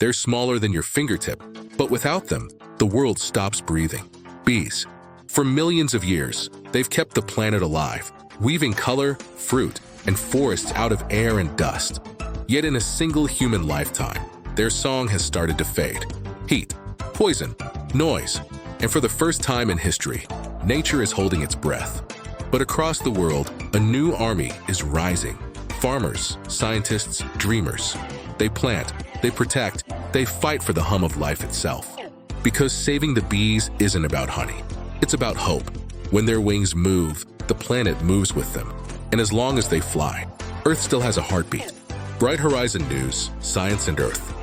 They're smaller than your fingertip, but without them, the world stops breathing. Bees. For millions of years, they've kept the planet alive, weaving color, fruit, and forests out of air and dust. Yet in a single human lifetime, their song has started to fade. Heat, poison, noise, and for the first time in history, nature is holding its breath. But across the world, a new army is rising. Farmers, scientists, dreamers. They plant, they protect, they fight for the hum of life itself. Because saving the bees isn't about honey. It's about hope. When their wings move, the planet moves with them. And as long as they fly, Earth still has a heartbeat. Bright Horizon News, Science and Earth.